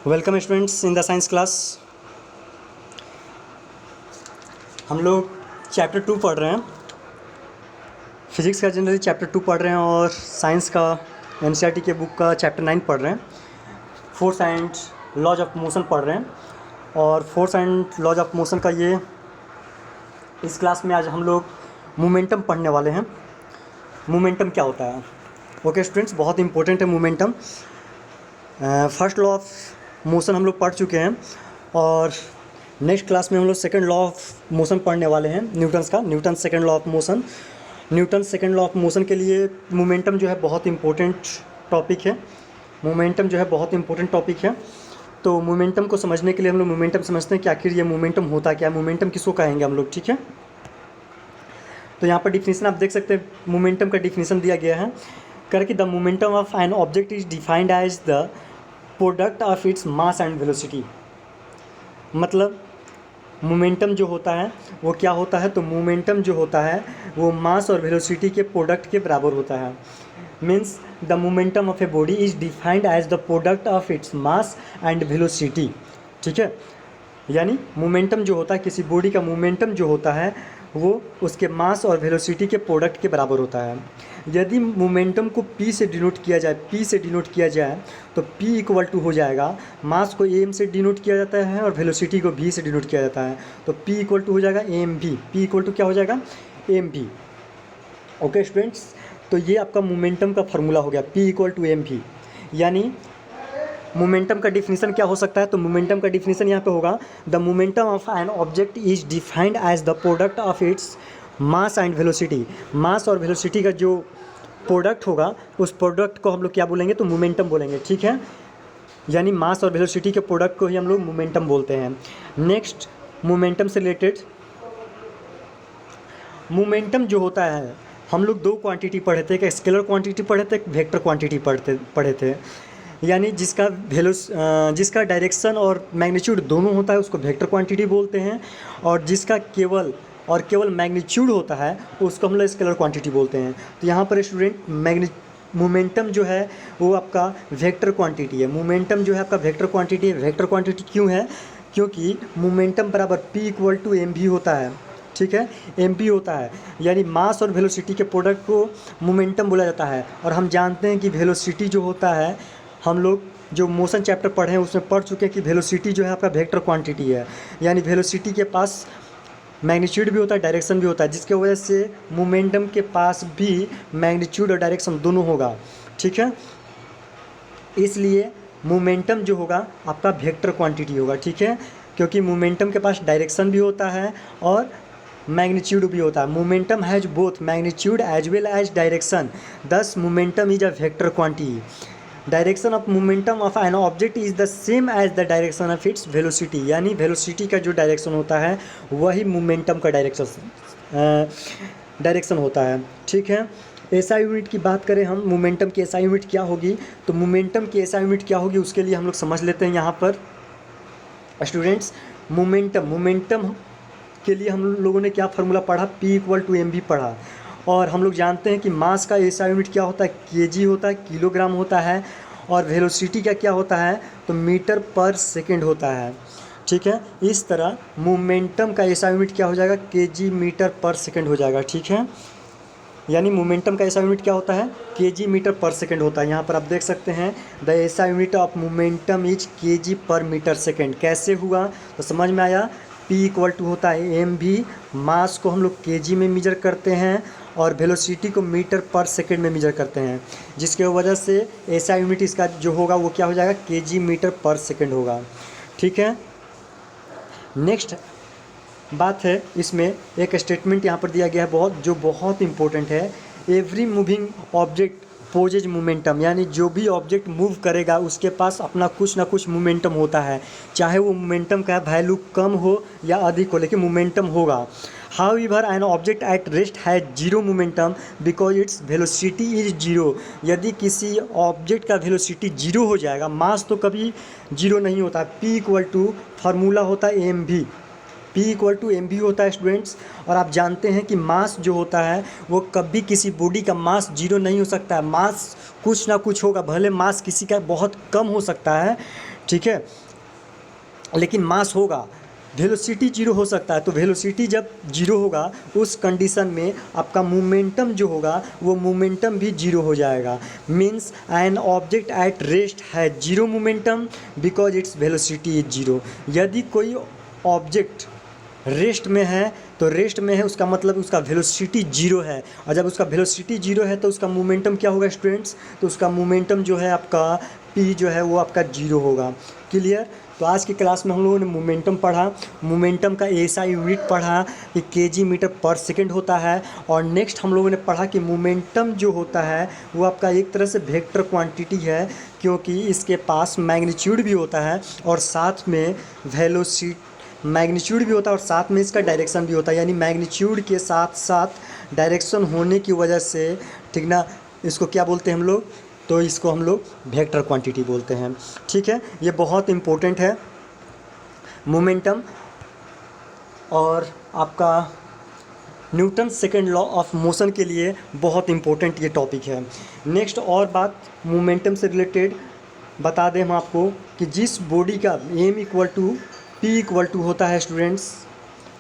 Welcome students in the science class. हम लोग chapter 2 पढ़ रहे हैं। फिजिक्स का जनरली चैप्टर 2 पढ़ रहे हैं और साइंस का एनसीईआरटी के बुक का चैप्टर 9 पढ़ रहे हैं। Force and laws of motion पढ़ रहे हैं और force and laws of motion का ये इस क्लास में आज हम लोग मोमेंटम पढ़ने वाले हैं। मोमेंटम क्या होता है? ओके स्टूडेंट्स, बहुत इंपॉर्टेंट है momentum. First law of motion हम लोग पढ़ चुके हैं और नेक्स्ट क्लास में हम लोग सेकंड लॉ ऑफ मोशन पढ़ने वाले हैं, Newton second law of motion. Newton second law of motion के लिए मोमेंटम जो है बहुत इंपॉर्टेंट टॉपिक है। तो मोमेंटम को समझने के लिए हम लोग मोमेंटम समझते हैं कि आखिर ये मोमेंटम होता क्या है, मोमेंटम किसको कहेंगे हम लोग, ठीक है। तो यहाँ पर डिफिनीसन आप देख सकते हैं, मोमेंटम का डिफिनीसन दिया गया है कि the momentum of an object is defined as the product of its mass and velocity. मतलब मोमेंटम जो होता है वो क्या होता है? तो मोमेंटम जो होता है वो मास और वेलोसिटी के प्रोडक्ट के बराबर होता है। Means the momentum of a body is defined as the product of its mass and velocity, ठीक है। यानी मोमेंटम जो होता है, किसी बॉडी का मोमेंटम जो होता है वो उसके मास और वेलोसिटी के प्रोडक्ट के बराबर होता है। यदि मोमेंटम को P से डिनोट किया जाए तो P इक्वल टू हो जाएगा, मास को AM से डिनोट किया जाता है और वेलोसिटी को V से डिनोट किया जाता है, तो P इक्वल टू हो जाएगा AMV। P इक्वल टू क्या हो जाएगा? AMV। ओके स्टूडेंट्स, तो ये आपका मोमेंटम का फार्मूला हो गया, P इक्वल टू AMV। यानी मोमेंटम का डिफिनीसन क्या हो सकता है? तो मोमेंटम का डिफिनीसन यहाँ पे होगा, the momentum of an object is defined as the product of its mass and velocity. Mass और वेलोसिटी का जो प्रोडक्ट होगा उस प्रोडक्ट को हम लोग क्या बोलेंगे? तो मोमेंटम बोलेंगे, ठीक है। यानी मास और वेलोसिटी के प्रोडक्ट को ही हम लोग मोमेंटम बोलते हैं। नेक्स्ट, मोमेंटम से रिलेटेड मोमेंटम जो होता है, हम लोग दो क्वांटिटी पढ़े थे, एक स्केलर क्वांटिटी पढ़े थे, एक वेक्टर क्वांटिटी पढ़े थे। यानी जिसका डायरेक्शन और मैग्नीट्यूड दोनों होता है उसको वेक्टर क्वांटिटी बोलते हैं, और जिसका केवल मैग्नीट्यूड होता है उसको हम लोग स्केलर क्वांटिटी बोलते हैं। तो यहाँ पर स्टूडेंट मोमेंटम जो है वो आपका वेक्टर क्वांटिटी है। मोमेंटम जो है आपका वेक्टर क्वांटिटी है। वेक्टर क्वांटिटी क्यों है? क्योंकि मोमेंटम बराबर P इक्वल टू MV होता है, ठीक है। MV होता है, यानी मास और वेलोसिटी के प्रोडक्ट को मोमेंटम बोला जाता है। और हम जानते हैं कि वेलोसिटी जो होता है, हम लोग जो मोशन चैप्टर पढ़े हैं उसमें पढ़ चुके हैं कि वेलोसिटी जो है आपका वेक्टर क्वांटिटी है। यानी वेलोसिटी के पास मैग्नीट्यूड भी होता है, डायरेक्शन भी होता है, जिसके वजह से मोमेंटम के पास भी मैग्नीट्यूड और डायरेक्शन दोनों होगा, ठीक है। इसलिए मोमेंटम जो होगा आपका वेक्टर क्वांटिटी होगा, ठीक है, क्योंकि मोमेंटम के पास डायरेक्शन भी होता है और मैग्नीट्यूड भी होता है। Momentum has both magnitude as well as direction, thus momentum is a vector quantity. Direction of momentum of an object is the same as the direction of its velocity. यानी velocity का जो direction होता है वही momentum का direction होता है, ठीक है। एसआई यूनिट की बात करें हम, मोमेंटम की एसआई यूनिट क्या होगी? तो मोमेंटम की एसआई यूनिट क्या होगी उसके लिए हम लोग समझ लेते हैं। यहाँ पर स्टूडेंट्स, मोमेंटम के लिए हम लोगों ने क्या फार्मूला पढ़ा? P इक्वल टू MV पढ़ा। और हम लोग जानते हैं कि मास का एसआई यूनिट क्या होता है? kg होता है, किलोग्राम होता है। और वेलोसिटी का क्या होता है? तो मीटर पर सेकंड होता है, ठीक है। इस तरह मोमेंटम का एसआई यूनिट क्या हो जाएगा? kg मीटर पर सेकंड हो जाएगा, ठीक है। यानी मोमेंटम का एसआई यूनिट क्या होता है? kg मीटर पर सेकंड होता है। यहाँ पर आप देख सकते हैं, the SI unit of momentum is kg पर मीटर सेकंड। कैसे हुआ? तो समझ में आया। P इक्वल टू होता है MV, मास को हम लोग kg में मेजर करते हैं और वेलोसिटी को मीटर पर सेकंड में मेजर करते हैं, जिसके वजह से एसआई यूनिट इसका जो होगा वो क्या हो जाएगा? kg मीटर पर सेकंड होगा, ठीक है। नेक्स्ट बात है, इसमें एक स्टेटमेंट यहाँ पर दिया गया है जो बहुत इंपॉर्टेंट है। Every moving object possesses momentum. यानी जो भी ऑब्जेक्ट मूव करेगा उसके पास अपना कुछ ना कुछ मोमेंटम होता है, चाहे वो मोमेंटम का वैल्यू कम हो या अधिक हो, लेकिन मोमेंटम होगा। However N object at rest has zero momentum because its velocity is zero. यदि किसी ऑब्जेक्ट का वेलोसिटी जीरो हो जाएगा, मास तो कभी जीरो नहीं होता। P इक्वल टू फार्मूला होता है MV, P equal to M V होता है स्टूडेंट्स। और आप जानते हैं कि मास जो होता है वो कभी किसी बॉडी का मास जीरो नहीं हो सकता है, मास कुछ ना कुछ होगा, भले मास किसी का बहुत कम हो सकता है, ठीक है, लेकिन मास होगा। वेलोसिटी जीरो हो सकता है, तो वेलोसिटी जब जीरो होगा उस कंडीशन में आपका मोमेंटम जो होगा वो मोमेंटम भी जीरो हो जाएगा। Means an object at rest है zero momentum because its velocity is zero. यदि कोई ऑब्जेक्ट रेस्ट में है तो रेस्ट में है उसका मतलब उसका वेलोसिटी जीरो है, और जब उसका वेलोसिटी जीरो है तो उसका मोमेंटम क्या होगा स्टूडेंट्स, तो उसका मोमेंटम जो है आपका पी जो है वो आपका जीरो होगा। क्लियर। तो आज की क्लास में हम लोगों ने मोमेंटम पढ़ा, मोमेंटम का एसआई यूनिट पढ़ा कि केजी मीटर पर सेकंड होता है, और नेक्स्ट हम लोगों ने पढ़ा कि मोमेंटम जो होता है वो आपका एक तरह से वेक्टर क्वांटिटी है, क्योंकि इसके पास मैग्नीट्यूड भी होता है और साथ में वेलोसिटी मैग्नीट्यूड भी होता है और साथ में इसका डायरेक्शन भी होता है, यानी मैग्नीट्यूड के साथ साथ डायरेक्शन होने की वजह से, ठीक ना, इसको क्या बोलते हैं हम लोग, तो इसको हम लोग वेक्टर क्वांटिटी बोलते हैं। ठीक है, ये बहुत इम्पोर्टेंट है मोमेंटम, और आपका Newton second law of motion के लिए बहुत इम्पोर्टेंट ये टॉपिक है। नेक्स्ट और बात मोमेंटम से रिलेटेड बता दें हम आपको कि जिस बॉडी का M equal to P equal to होता है students,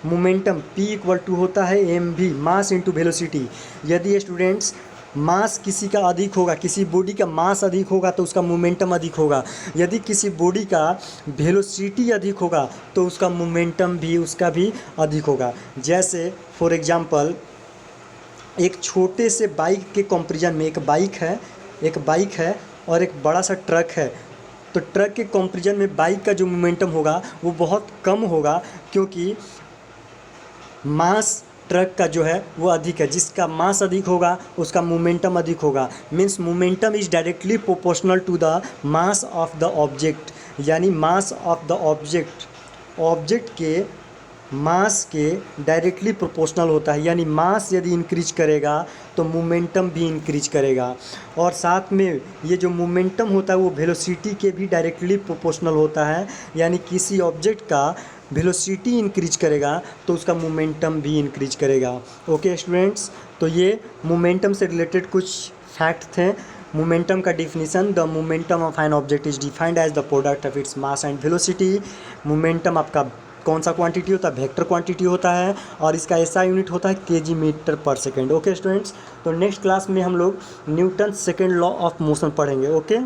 momentum P equal to होता है M V mass into velocity. यदि स्टूडेंट्स मास किसी का अधिक होगा, किसी बॉडी का मास अधिक होगा तो उसका मोमेंटम अधिक होगा, यदि किसी बॉडी का वेलोसिटी अधिक होगा तो उसका मोमेंटम भी उसका भी अधिक होगा। जैसे फॉर एग्जांपल एक छोटे से बाइक के कंपैरिजन में, एक बाइक है और एक बड़ा सा ट्रक है, तो ट्रक के कंपैरिजन में बाइक का जो मोमेंटम होगा वो बहुत कम होगा, क्योंकि मास ट्रक का जो है वो अधिक है। जिसका मास अधिक होगा उसका मोमेंटम अधिक होगा। Means momentum is directly proportional to the mass of the object, यानी मास ऑफ द ऑब्जेक्ट के मास के डायरेक्टली प्रोपोर्शनल होता है, यानी मास यदि इंक्रीज करेगा तो मोमेंटम भी इंक्रीज करेगा। और साथ में ये जो मोमेंटम होता है वो वेलोसिटी के भी डायरेक्टली प्रोपोर्शनल होता है, यानी किसी ऑब्जेक्ट का वेलोसिटी इंक्रीज करेगा तो उसका मोमेंटम भी इंक्रीज करेगा। ओके स्टूडेंट्स, तो ये मोमेंटम से रिलेटेड कुछ फैक्ट थे। मोमेंटम का definition, the momentum of an object is defined as the product of its mass and velocity. Momentum आपका कौन सा क्वांटिटी होता है, वेक्टर क्वांटिटी होता है, और इसका ऐसा यूनिट होता है केजी मीटर पर सेकेंड। ओके स्टूडेंट्स, तो नेक्स्ट क्लास में हम लोग Newton second law of motion पढ़ेंगे। ओके।